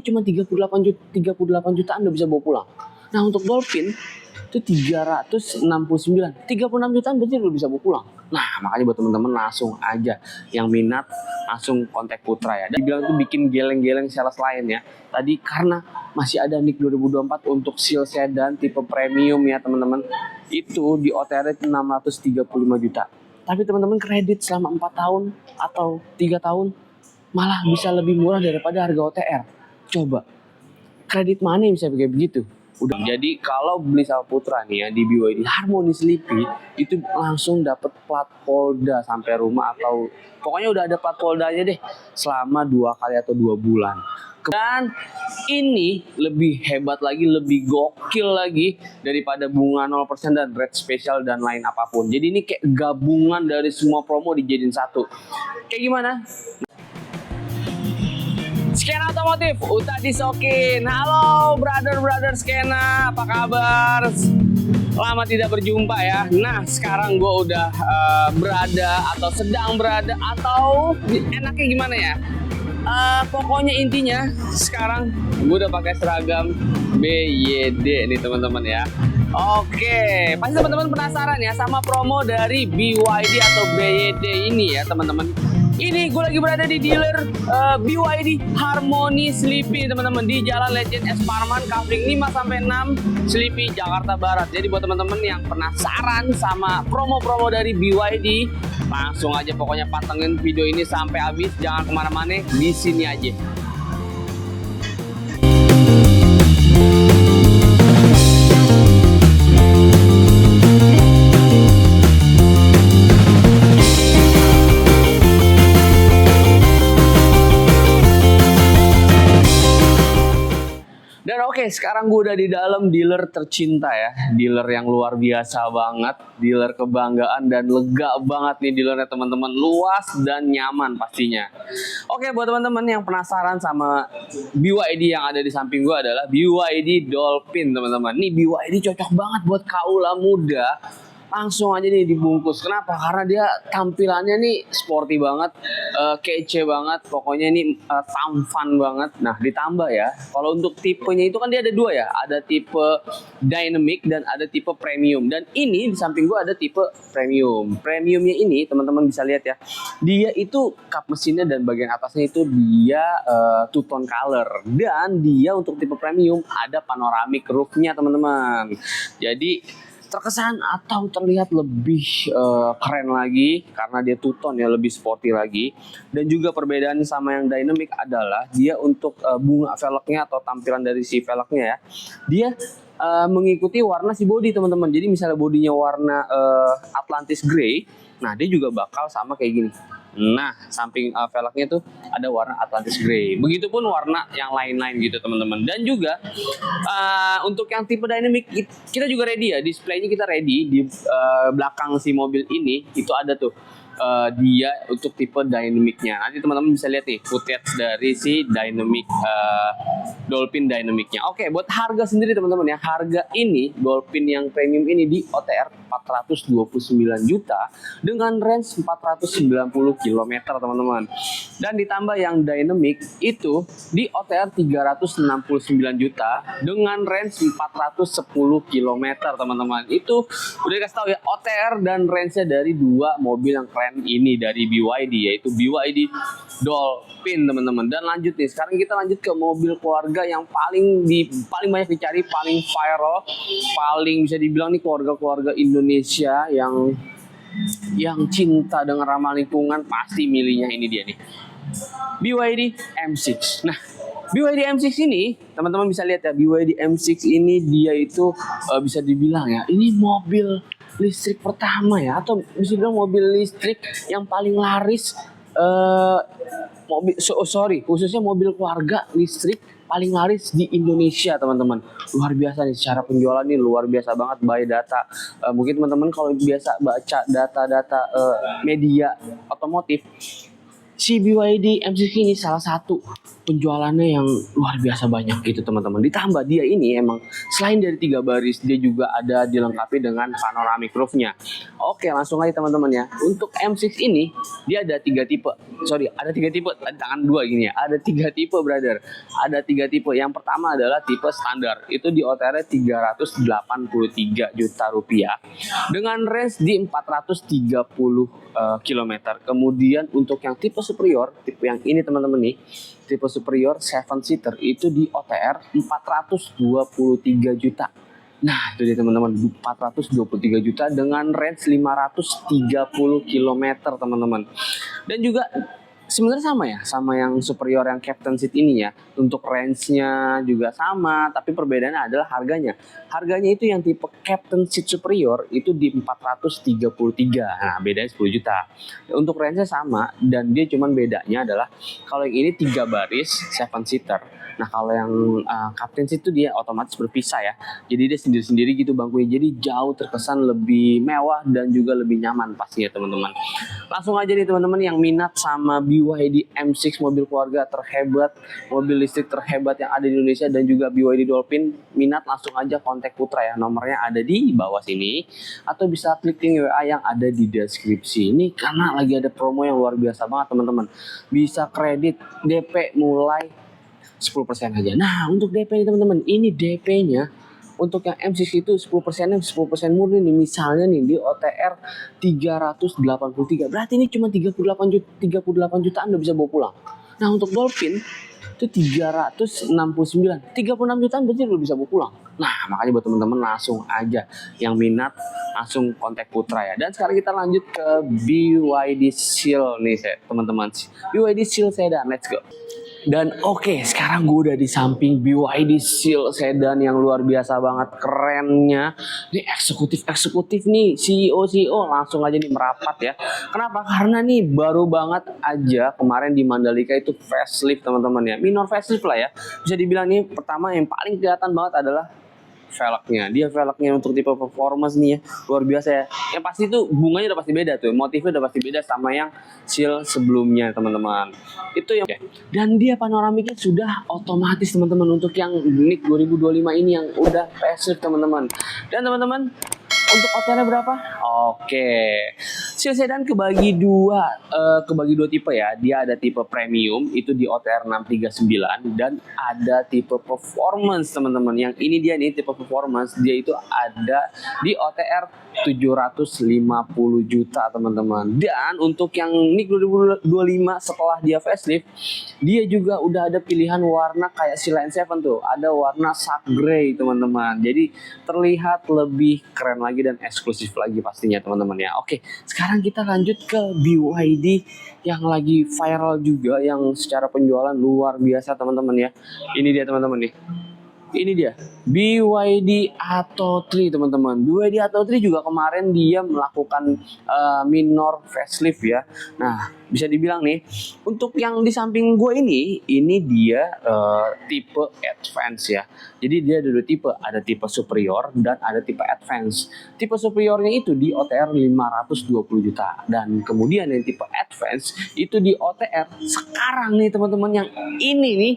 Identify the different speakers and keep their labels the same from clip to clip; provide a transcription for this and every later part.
Speaker 1: cuma 38 jutaan udah bisa bawa pulang. Nah untuk Dolphin itu 369, 36 jutaan berarti udah bisa bawa pulang. Nah makanya buat teman-teman langsung aja yang minat langsung kontak Putra ya. Dan dibilang tuh bikin geleng-geleng sales lain ya. Tadi karena masih ada NIK 2024 untuk Seal Sedan tipe premium ya teman-teman. Itu di OTR 635 juta. Tapi teman-teman kredit selama 4 tahun atau 3 tahun malah bisa lebih murah daripada harga OTR. Coba, kredit mana yang bisa kayak begitu? Udah. Jadi kalau beli sama Putra nih ya di BYD Harmony Sleepy itu langsung dapat plat Polda sampai rumah, atau pokoknya udah ada plat Poldanya deh selama 2 kali atau 2 bulan. Dan ini lebih hebat lagi, lebih gokil lagi daripada bunga 0% dan rate spesial dan lain apapun. Jadi ini kayak gabungan dari semua promo dijadiin satu. Kayak gimana? Skena Otomotif, Uta Disokin. Halo brother Skena, apa kabar? Lama tidak berjumpa ya. Nah sekarang gue udah berada atau sedang berada atau enaknya gimana ya? Pokoknya intinya sekarang gue udah pakai seragam BYD nih teman-teman ya. Oke, pasti teman-teman penasaran ya sama promo dari BYD atau BYD ini ya teman-teman. Ini gue lagi berada di dealer BYD Harmony Sleepy teman-teman di Jalan Legend S. Parman, Kavling 5-6 Sleepy, Jakarta Barat. Jadi buat teman-teman yang penasaran sama promo-promo dari BYD, langsung aja pokoknya pantengin video ini sampai habis, jangan kemana-mana, di sini aja. Dan oke, sekarang gue udah di dalam dealer tercinta ya. Dealer yang luar biasa banget. Dealer kebanggaan dan lega banget nih dealernya teman-teman. Luas dan nyaman pastinya. Oke, buat teman-teman yang penasaran sama BYD yang ada di samping gue adalah BYD Dolphin teman-teman. Nih BYD cocok banget buat kaula muda. Langsung aja nih dibungkus. Kenapa? Karena dia tampilannya nih sporty banget, kece banget. Pokoknya ini tampan banget. Nah ditambah ya, kalau untuk tipenya itu kan dia ada 2 ya. Ada tipe dynamic dan ada tipe premium. Dan ini di samping gua ada tipe premium. Premiumnya ini teman-teman bisa lihat ya. Dia itu kap mesinnya dan bagian atasnya itu dia two tone color. Dan dia untuk tipe premium ada panoramic roofnya teman-teman. Jadi terkesan atau terlihat lebih keren lagi karena dia two tone ya, lebih sporty lagi. Dan juga perbedaan sama yang dynamic adalah dia untuk bunga velgnya atau tampilan dari si velgnya ya, dia mengikuti warna si body teman-teman. Jadi misalnya bodinya warna Atlantis Grey, nah dia juga bakal sama kayak gini. Nah samping velgnya tuh ada warna Atlantis Grey, begitupun warna yang lain-lain gitu teman-teman. Dan juga untuk yang tipe dynamic kita juga ready ya, displaynya kita ready di belakang si mobil ini. Itu ada tuh dia untuk tipe dynamicnya. Nanti teman-teman bisa lihat nih footage dari si dynamic Dolphin dynamicnya. Oke, buat harga sendiri teman-teman ya, harga ini Dolphin yang premium ini di OTR 429 juta dengan range 490 km teman-teman. Dan ditambah yang dynamic itu di OTR 369 juta dengan range 410 km teman-teman. Itu udah dikasih tahu ya OTR dan range-nya dari 2 mobil yang keren ini dari BYD, yaitu BYD Dolphin teman-teman. Dan lanjut nih, sekarang kita lanjut ke mobil keluarga yang paling banyak dicari, paling viral, paling bisa dibilang nih keluarga-keluarga Indonesia yang cinta dengan ramah lingkungan pasti milihnya ini dia nih, BYD M6. Nah BYD M6 ini teman-teman bisa lihat ya, BYD M6 ini dia itu bisa dibilang ya, ini mobil listrik pertama ya, atau bisa bilang mobil listrik yang paling laris, khususnya mobil keluarga listrik paling laris di Indonesia teman-teman. Luar biasa nih, secara penjualan nih luar biasa banget by data. Mungkin teman-teman kalau biasa baca data-data media otomotif, si BYD M6 ini salah satu penjualannya yang luar biasa banyak gitu teman-teman. Ditambah dia ini emang selain dari 3 baris, dia juga ada dilengkapi dengan panoramic roof-nya. Oke, langsung aja teman-teman ya. Untuk M6 ini dia ada 3 tipe. Ada 3 tipe. Tadi tangan 2 gini ya. Ada 3 tipe, brother. Ada 3 tipe. Yang pertama adalah tipe standar. Itu di OTR 383 juta rupiah dengan range di 430 km. Kemudian untuk yang tipe superior, tipe yang ini teman-teman nih, tipe superior 7 seater itu di OTR 423 juta. Nah, itu dia teman-teman, 423 juta dengan range 530 km teman-teman. Dan juga sebenarnya sama yang superior yang Captain Seat ini ya. Untuk range-nya juga sama, tapi perbedaannya adalah harganya. Harganya itu yang tipe Captain Seat superior itu di 433. Nah, bedanya 10 juta. Untuk range-nya sama dan dia cuman bedanya adalah kalau yang ini 3 baris 7 seater. Nah, kalau yang Captain Seat itu dia otomatis berpisah ya. Jadi dia sendiri-sendiri gitu bangkunya. Jadi jauh terkesan lebih mewah dan juga lebih nyaman pastinya teman-teman. Langsung aja nih teman-teman yang minat sama BYD M6 mobil keluarga terhebat, mobil listrik terhebat yang ada di Indonesia dan juga BYD Dolphin, minat langsung aja kontak Putra ya. Nomornya ada di bawah sini atau bisa klik link WA yang ada di deskripsi. Ini karena lagi ada promo yang luar biasa banget teman-teman. Bisa kredit DP mulai 10% aja. Nah, untuk DP ini teman-teman, ini DP-nya untuk yang M6 itu 10%-nya 10% murni nih. Misalnya nih di OTR 383. Berarti ini cuma 38 jutaan udah bisa bawa pulang. Nah, untuk Dolphin itu 369. 36 jutaan berarti udah bisa bawa pulang. Nah, makanya buat teman-teman langsung aja yang minat langsung kontak Putra ya. Dan sekarang kita lanjut ke BYD Seal nih teman-teman. BYD Seal Sedan, let's go. Dan oke, sekarang gue udah di samping BYD Seal Sedan yang luar biasa banget kerennya. Ini eksekutif nih, CEO langsung aja nih merapat ya. Kenapa? Karena nih baru banget aja kemarin di Mandalika itu facelift teman-teman ya. Minor facelift lah ya. Bisa dibilang nih pertama yang paling kelihatan banget adalah velgnya. Dia velgnya untuk tipe performance nih ya, luar biasa ya. Yang pasti tuh bunganya udah pasti beda tuh, motifnya udah pasti beda sama yang Seal sebelumnya teman-teman. Itu yang dan dia panoramiknya sudah otomatis teman-teman untuk yang Nick 2025 ini yang udah facelift teman-teman. Dan teman-teman untuk OTR berapa? Oke. Seal Sedan kebagi dua tipe ya. Dia ada tipe premium itu di OTR 639 dan ada tipe performance teman-teman. Yang ini dia nih tipe performance, dia itu ada di OTR 750 juta teman-teman. Dan untuk yang Nick 2025 setelah dia facelift, dia juga udah ada pilihan warna kayak si Line 7 tuh. Ada warna Shark Grey teman-teman. Jadi terlihat lebih keren lagi dan eksklusif lagi pastinya teman-teman ya. Oke, sekarang kita lanjut ke BYD yang lagi viral juga, yang secara penjualan luar biasa teman-teman ya. Ini dia teman-teman nih. Ini dia BYD Atto 3 teman-teman. BYD Atto 3 juga kemarin dia melakukan minor facelift ya. Nah, bisa dibilang nih untuk yang di samping gue ini dia tipe advance ya. Jadi dia ada dua tipe, ada tipe superior dan ada tipe advance. Tipe superiornya itu di OTR 520 juta dan kemudian yang tipe advance itu di OTR sekarang nih teman-teman yang ini nih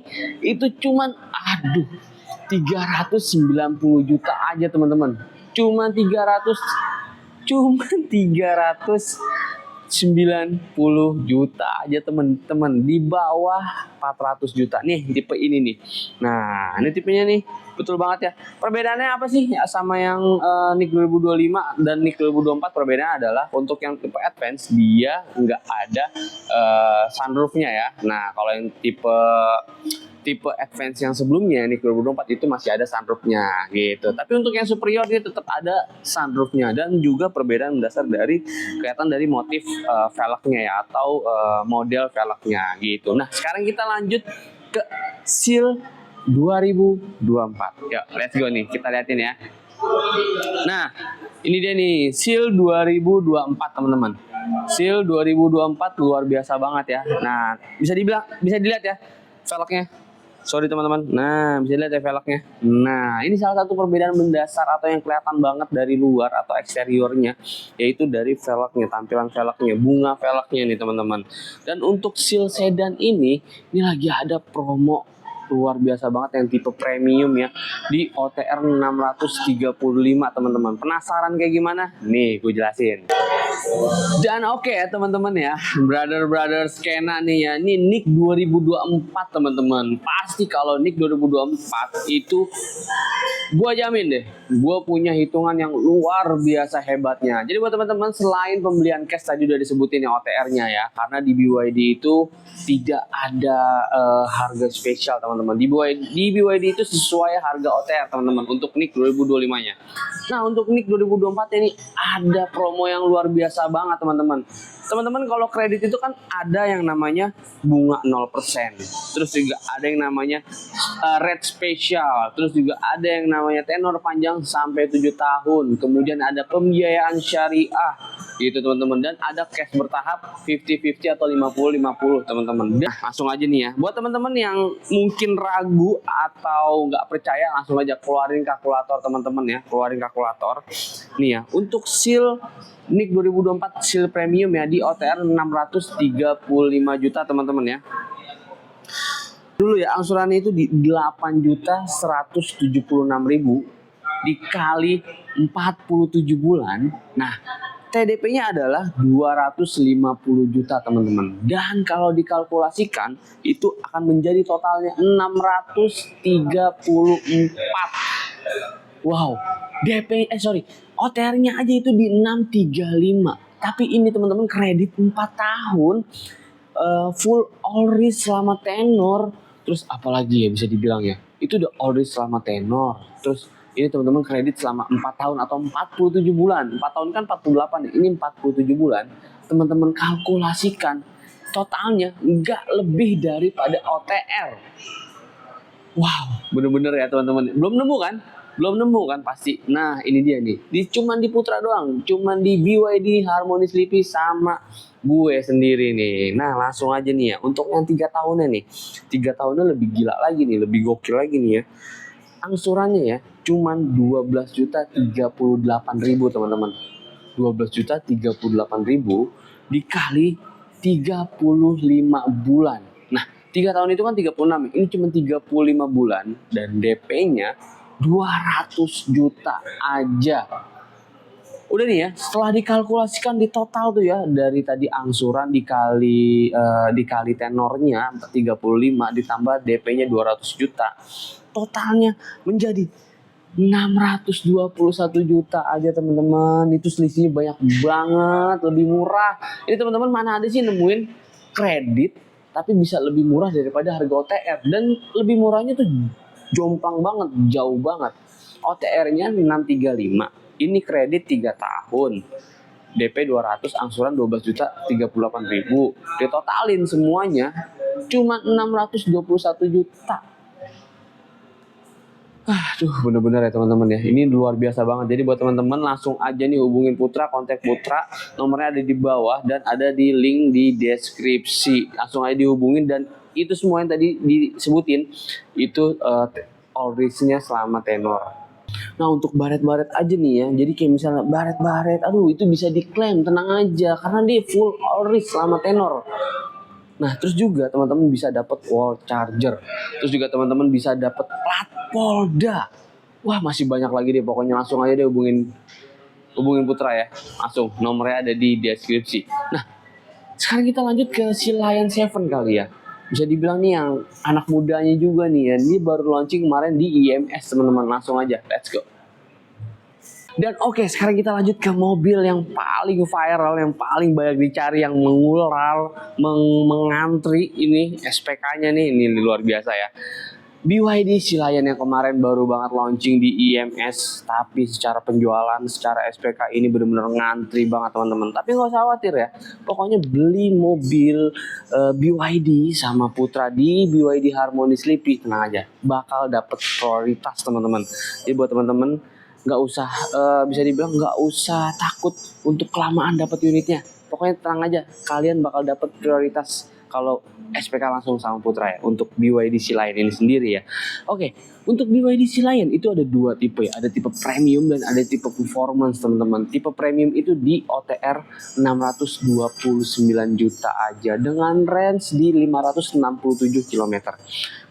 Speaker 1: itu cuman 390 juta aja teman-teman. Cuman 390 juta aja teman-teman, di bawah 400 juta nih tipe ini nih. Nah, ini tipenya nih betul banget ya. Perbedaannya apa sih ya sama yang Nick 2025 dan Nick 2024? Perbedaannya adalah untuk yang tipe advance dia nggak ada sunroofnya ya. Nah, kalau yang tipe advance yang sebelumnya Nick 2024 itu masih ada sunroofnya gitu. Tapi untuk yang superior dia tetap ada sunroofnya dan juga perbedaan mendasar dari kelihatan dari motif velgnya ya atau model velgnya gitu. Nah, sekarang kita lanjut ke Seal 2024. Yuk, let's go nih, kita liatin ya. Nah, ini dia nih Seal 2024 teman-teman. Seal 2024 luar biasa banget ya. Nah, bisa dilihat ya velgnya. Sorry teman-teman. Nah, bisa lihat ya velgnya. Nah, ini salah satu perbedaan mendasar atau yang kelihatan banget dari luar atau eksteriornya, yaitu dari velgnya, tampilan velgnya, bunga velgnya nih teman-teman. Dan untuk seal sedan ini lagi ada promo luar biasa banget yang tipe premium ya di OTR 635 teman-teman. Penasaran kayak gimana? Nih, gue jelasin. Dan oke ya teman-teman ya, brother skena nih ya, ini Nick 2024 teman-teman. Pasti kalau Nick 2024 itu gua jamin deh, gua punya hitungan yang luar biasa hebatnya. Jadi buat teman-teman, selain pembelian cash tadi udah disebutin ya OTR-nya ya, karena di BYD itu tidak ada harga spesial teman-teman. Di BYD itu sesuai harga OTR teman-teman untuk Nick 2025-nya. Nah, untuk Nick 2024 ini ada promo yang luar biasa banget teman-teman. Teman-teman kalau kredit itu kan ada yang namanya bunga 0%. Terus juga ada yang namanya rate spesial. Terus juga ada yang namanya tenor panjang sampai 7 tahun. Kemudian ada pembiayaan syariah gitu teman-teman. Dan ada cash bertahap 50-50 atau 50-50 teman-teman. Nah, langsung aja nih ya. Buat teman-teman yang mungkin ragu atau nggak percaya, langsung aja keluarin kalkulator teman-teman ya. Keluarin kalkulator. Nih ya, untuk seal Nick 2024 seal premium ya di OTR 635 juta teman-teman ya. Dulu ya angsurannya itu di 8.176.000 dikali 47 bulan. Nah, TDP-nya adalah 250 juta teman-teman. Dan kalau dikalkulasikan itu akan menjadi totalnya 634. Wow, OTR-nya aja itu di 635. Tapi ini teman-teman kredit 4 tahun, full all risk selama tenor. Terus apalagi ya bisa dibilang ya, itu udah all risk selama tenor. Terus ini teman-teman kredit selama 4 tahun atau 47 bulan. 4 tahun kan 48, ini 47 bulan. Teman-teman kalkulasikan totalnya nggak lebih daripada OTR. Wow, bener-bener ya teman-teman. Belum nemu kan pasti. Nah, ini dia nih. Cuman di Putra doang, cuman di BYD Harmony Sleepy sama gue sendiri nih. Nah, langsung aja nih ya. Untuk yang 3 tahunnya nih. 3 tahunnya lebih gila lagi nih, lebih gokil lagi nih ya. Angsurannya ya cuman 12.038.000 teman-teman. 12.038.000 dikali 35 bulan. Nah, 3 tahun itu kan 36. Ini cuma 35 bulan dan DP-nya 200 juta aja. Udah nih ya, setelah dikalkulasikan di total tuh ya, dari tadi angsuran dikali tenornya 35 ditambah DP-nya 200 juta. Totalnya menjadi 621 juta aja teman-teman. Itu selisihnya banyak banget, lebih murah. Ini teman-teman mana ada sih nemuin kredit tapi bisa lebih murah daripada harga OTR, dan lebih murahnya tuh jomplang banget, jauh banget. OTR-nya 635. Ini kredit 3 tahun. DP 200, angsuran 12.038.000. Ditotalin semuanya cuma 621 juta. Aduh, bener-bener ya teman-teman ya. Ini luar biasa banget. Jadi buat teman-teman langsung aja nih hubungin Putra, kontak Putra. Nomornya ada di bawah dan ada di link di deskripsi. Langsung aja dihubungin, dan itu semua yang tadi disebutin itu all risk-nya selama tenor. Nah, untuk baret-baret aja nih ya. Jadi kayak misalnya baret-baret, aduh itu bisa diklaim, tenang aja karena dia full all risk selama tenor. Nah, terus juga teman-teman bisa dapat wall charger. Terus juga teman-teman bisa dapat plat Polda. Wah, masih banyak lagi deh, pokoknya langsung aja deh hubungin Putra ya. Langsung, nomornya ada di deskripsi. Nah, sekarang kita lanjut ke si Lion 7 kali ya. Bisa dibilang nih yang anak mudanya juga nih ya. Dia baru launching kemarin di IMS teman-teman. Langsung aja, let's go. Dan oke, sekarang kita lanjut ke mobil yang paling viral, yang paling banyak dicari, yang mengantri. Ini SPK-nya nih, ini luar biasa ya. BYD si Lion yang kemarin baru banget launching di IMS, tapi secara penjualan, secara SPK ini benar-benar ngantri banget teman-teman. Tapi nggak usah khawatir ya, pokoknya beli mobil BYD sama Putra di BYD Harmony Sleepy, tenang aja, bakal dapet prioritas teman-teman. Jadi buat teman-teman nggak usah bisa dibilang nggak usah takut untuk kelamaan dapat unitnya. Pokoknya tenang aja, kalian bakal dapat prioritas kalau SPK langsung sama Putra ya untuk BYD Sea Lion ini sendiri ya. Oke, untuk BYD Sea Lion itu ada dua tipe ya, ada tipe premium dan ada tipe performance teman-teman. Tipe premium itu di OTR 629 juta aja dengan range di 567 km.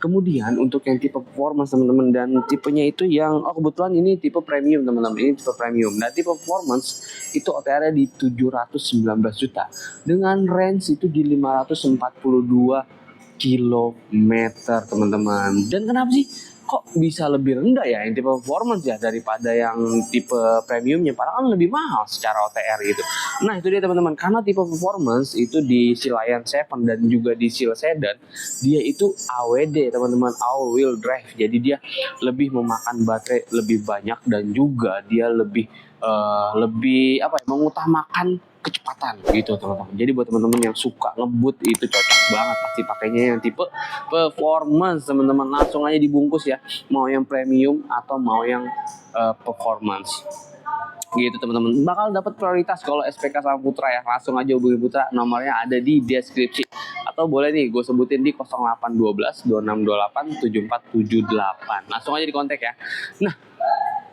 Speaker 1: Kemudian untuk yang tipe performance teman-teman, dan tipenya itu yang kebetulan ini tipe premium teman-teman, ini tipe premium. Nah tipe performance itu OTR-nya di 719 juta dengan range itu di 542 kilometer teman-teman. Dan kenapa sih kok bisa lebih rendah ya yang tipe performance ya daripada yang tipe premiumnya, padahal kan lebih mahal secara OTR gitu. Nah itu dia teman-teman, karena tipe performance itu di Sea Lion 7 dan juga di Seal Sedan dia itu AWD teman-teman, all wheel drive, jadi dia lebih memakan baterai lebih banyak dan juga dia lebih mengutamakan kecepatan gitu teman-teman. Jadi buat teman-teman yang suka ngebut itu cocok banget pasti pakainya yang tipe performance teman-teman. Langsung aja dibungkus ya, mau yang premium atau mau yang performance gitu teman-teman. Bakal dapat prioritas kalau SPK sama Putra ya. Langsung aja hubungi Putra, nomornya ada di deskripsi. Atau boleh nih gue sebutin di 0812 2628 7478. Langsung aja dikontak ya. Nah,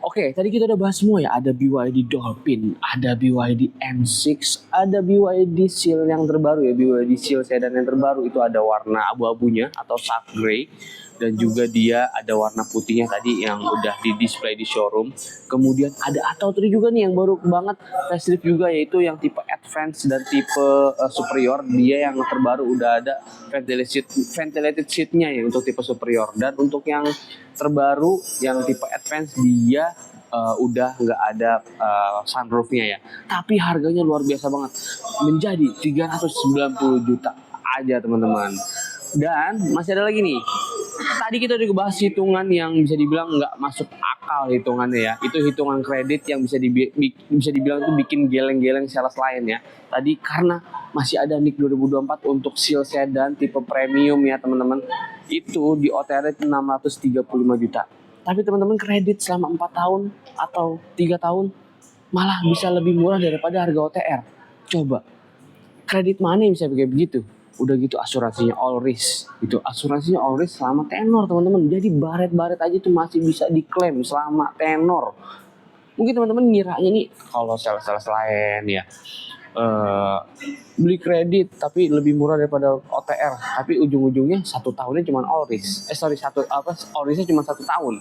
Speaker 1: oke, tadi kita udah bahas semua ya. Ada BYD Dolphin, ada BYD M6, ada BYD Seal yang terbaru ya. BYD Seal Sedan yang terbaru itu ada warna abu-abunya atau dark grey. Dan juga dia ada warna putihnya tadi yang udah di display di showroom. Kemudian ada Atto 3 juga nih yang baru banget facelift juga, yaitu yang tipe Advance dan tipe Superior. Dia yang terbaru udah ada ventilated seatnya ya untuk tipe Superior. Dan untuk yang terbaru yang tipe Advance dia udah nggak ada sunroofnya ya. Tapi harganya luar biasa banget, menjadi 390 juta aja teman-teman. Dan masih ada lagi nih. Tadi kita udah bahas hitungan yang bisa dibilang nggak masuk akal hitungannya ya. Itu hitungan kredit yang bisa dibilang itu bikin geleng-geleng sales lain ya. Tadi karena masih ada NIK 2024 untuk Seal Sedan tipe premium ya teman-teman. Itu di OTR 635 juta. Tapi teman-teman kredit selama 4 tahun atau 3 tahun malah bisa lebih murah daripada harga OTR. Coba, kredit mana yang bisa kayak begitu? Udah gitu asuransinya all risk, itu asuransinya all risk selama tenor teman-teman. Jadi baret-baret aja tuh masih bisa diklaim selama tenor. Mungkin teman-teman ngiranya nih kalau sales-sales lain ya beli kredit tapi lebih murah daripada OTR, tapi ujung-ujungnya 1 tahunnya cuma all risk. All risknya cuma 1 tahun,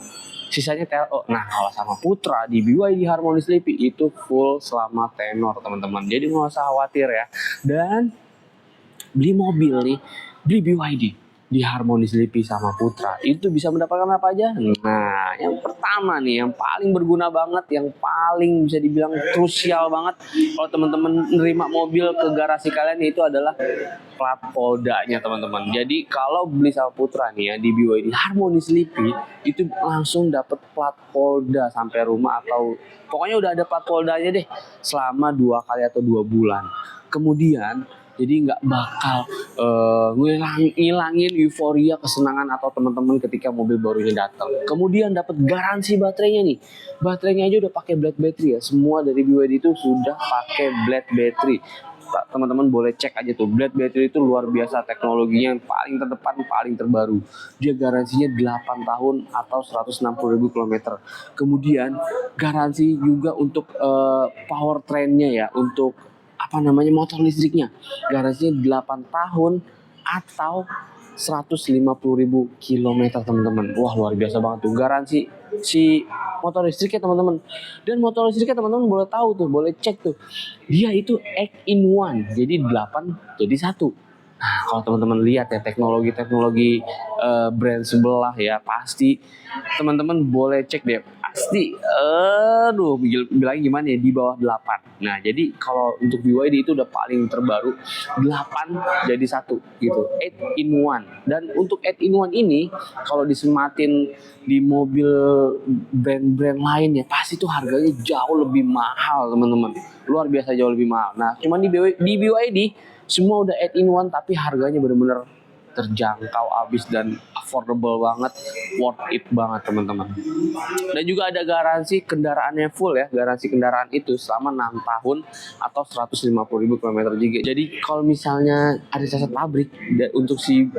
Speaker 1: sisanya TLO. Nah kalau sama Putra di BYD Harmony Sleepy itu full selama tenor teman-teman. Jadi nggak usah khawatir ya. Dan beli mobil nih, beli BYD di Harmony Sleepy sama Putra itu bisa mendapatkan apa aja? Nah yang pertama nih, yang paling berguna banget, yang paling bisa dibilang krusial banget kalau teman-teman nerima mobil ke garasi kalian, itu adalah plat poldanya teman-teman. Jadi kalau beli sama Putra nih ya di BYD Harmony Sleepy itu langsung dapat plat polda sampai rumah, atau pokoknya udah ada plat poldanya deh selama 2 kali atau 2 bulan. Kemudian jadi nggak bakal ngilangin euforia kesenangan atau teman-teman ketika mobil barunya datang. Kemudian dapat garansi baterainya nih. Baterainya aja udah pakai blade battery ya. Semua dari BYD itu sudah pakai blade battery. Teman-teman boleh cek aja tuh. Blade battery itu luar biasa, teknologinya yang paling terdepan, paling terbaru. Dia garansinya 8 tahun atau 160.000 km. Kemudian garansi juga untuk powertrainnya ya, untuk motor listriknya, garansinya 8 tahun atau 150.000 km teman-teman. Wah luar biasa banget tuh garansi si motor listriknya teman-teman. Dan motor listriknya teman-teman boleh tahu tuh, boleh cek tuh, dia itu 8 in 1, jadi 8 jadi 1. Nah kalau teman-teman lihat ya teknologi brand sebelah ya, pasti teman-teman boleh cek deh. Pasti bilangnya gimana ya, di bawah 8. Nah jadi kalau untuk BYD itu udah paling terbaru, 8 jadi 1 gitu, 8 in 1. Dan untuk 8 in 1 ini kalau disematin di mobil brand-brand lain ya, pasti tuh harganya jauh lebih mahal teman-teman, luar biasa jauh lebih mahal. Nah cuman di BYD semua udah 8 in 1 tapi harganya bener-bener terjangkau abis dan affordable banget, worth it banget teman-teman. Dan juga ada garansi kendaraannya full ya, garansi kendaraan itu selama 6 tahun atau 150.000 km juga. Jadi kalau misalnya ada cacat pabrik untuk si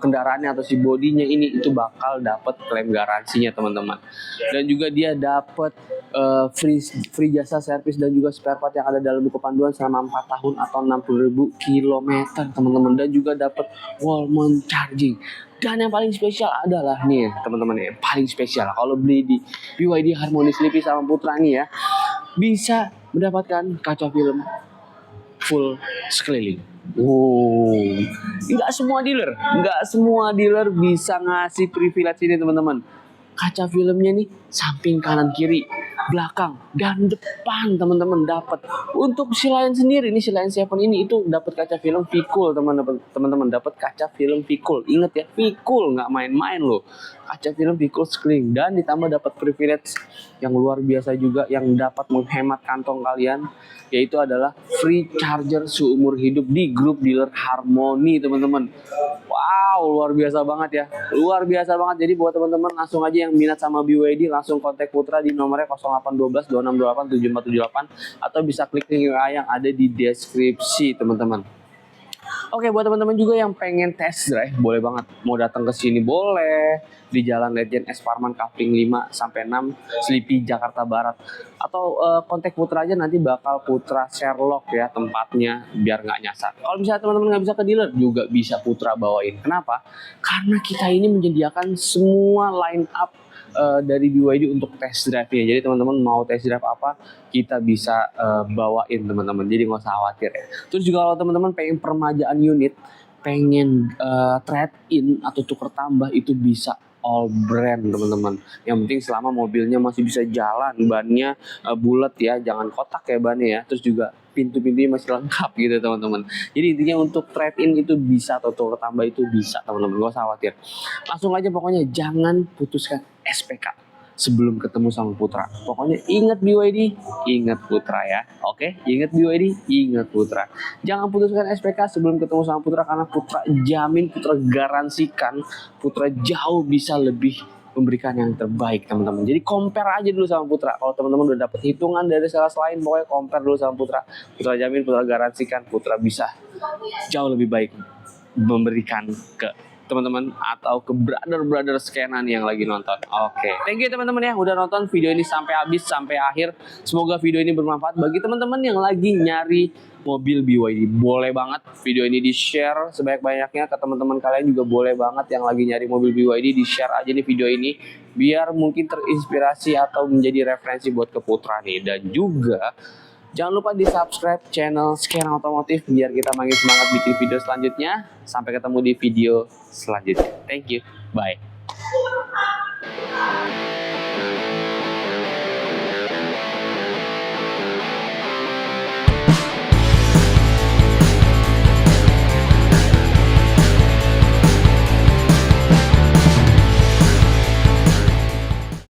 Speaker 1: kendaraannya atau si bodinya ini, itu bakal dapat klaim garansinya teman-teman. Dan juga dia dapat free jasa servis dan juga spare part yang ada dalam buku panduan selama 4 tahun atau 60.000 km teman-teman. Dan juga dapat wall mount charging. Dan yang paling spesial adalah nih teman-teman, yang paling spesial kalau beli di BYD Harmony Sleepy sama Putra nih ya, bisa mendapatkan kaca film full sekeliling. Wow, nggak semua dealer bisa ngasih privilege ini teman-teman. Kaca filmnya nih samping, kanan, kiri, belakang, dan depan teman-teman dapat. Untuk si Lion sendiri nih, si Lion 7 ini itu dapat kaca film V-Cool teman-teman, dapat kaca film V-Cool. Ingat ya, V-Cool, nggak main-main loh. Kaca film V-Cool sekeliling, dan ditambah dapat privilege yang luar biasa juga yang dapat menghemat kantong kalian, yaitu adalah free charger seumur hidup di grup dealer Harmony teman-teman. Wow, luar biasa banget ya. Luar biasa banget. Jadi buat teman-teman langsung aja yang minat sama BYD, langsung kontak Putra di nomornya 0812 2628 7478 atau bisa klik link WA yang ada di deskripsi teman-teman. Oke, buat teman-teman juga yang pengen test drive, boleh banget. Mau datang ke sini boleh, di Jalan Legend S. Parman Kapling 5 sampai 6 Sleepy Jakarta Barat. Atau kontak Putra aja, nanti bakal Putra Sherlock ya tempatnya biar nggak nyasar. Kalau misalnya teman-teman nggak bisa ke dealer, juga bisa Putra bawain. Kenapa? Karena kita ini menyediakan semua line up dari BYD untuk test drive ya. Jadi teman-teman mau test drive apa, kita bisa bawain teman-teman. Jadi nggak usah khawatir ya. Terus juga kalau teman-teman pengen permajaan unit, pengen trade in atau tuker tambah, itu bisa all brand teman-teman. Yang penting selama mobilnya masih bisa jalan, bannya bulat ya, jangan kotak ya bannya ya. Terus juga pintu-pintunya masih lengkap gitu teman-teman. Jadi intinya untuk trade in itu bisa, atau tuker tambah itu bisa teman-teman, gak usah khawatir. Langsung aja pokoknya, jangan putuskan SPK sebelum ketemu sama Putra. Pokoknya ingat BYD, ingat Putra ya. Oke, ingat BYD, ingat Putra. Jangan putuskan SPK sebelum ketemu sama Putra, karena Putra jamin, Putra garansikan, Putra jauh bisa lebih memberikan yang terbaik teman-teman. Jadi compare aja dulu sama Putra. Kalau teman-teman udah dapet hitungan dari sales lain, pokoknya compare dulu sama Putra. Putra jamin, Putra garansikan, Putra bisa jauh lebih baik memberikan ke teman-teman atau ke brother scanan yang lagi nonton. Oke. Thank you teman-teman ya udah nonton video ini sampai habis, sampai akhir. Semoga video ini bermanfaat bagi teman-teman yang lagi nyari mobil BYD. Boleh banget video ini di-share sebanyak-banyaknya ke teman-teman kalian, juga boleh banget yang lagi nyari mobil BYD, di-share aja nih video ini biar mungkin terinspirasi atau menjadi referensi buat ke Putra nih. Dan juga jangan lupa di-subscribe channel Scan Otomotif biar kita makin semangat bikin video selanjutnya. Sampai ketemu di video selanjutnya. Thank you. Bye.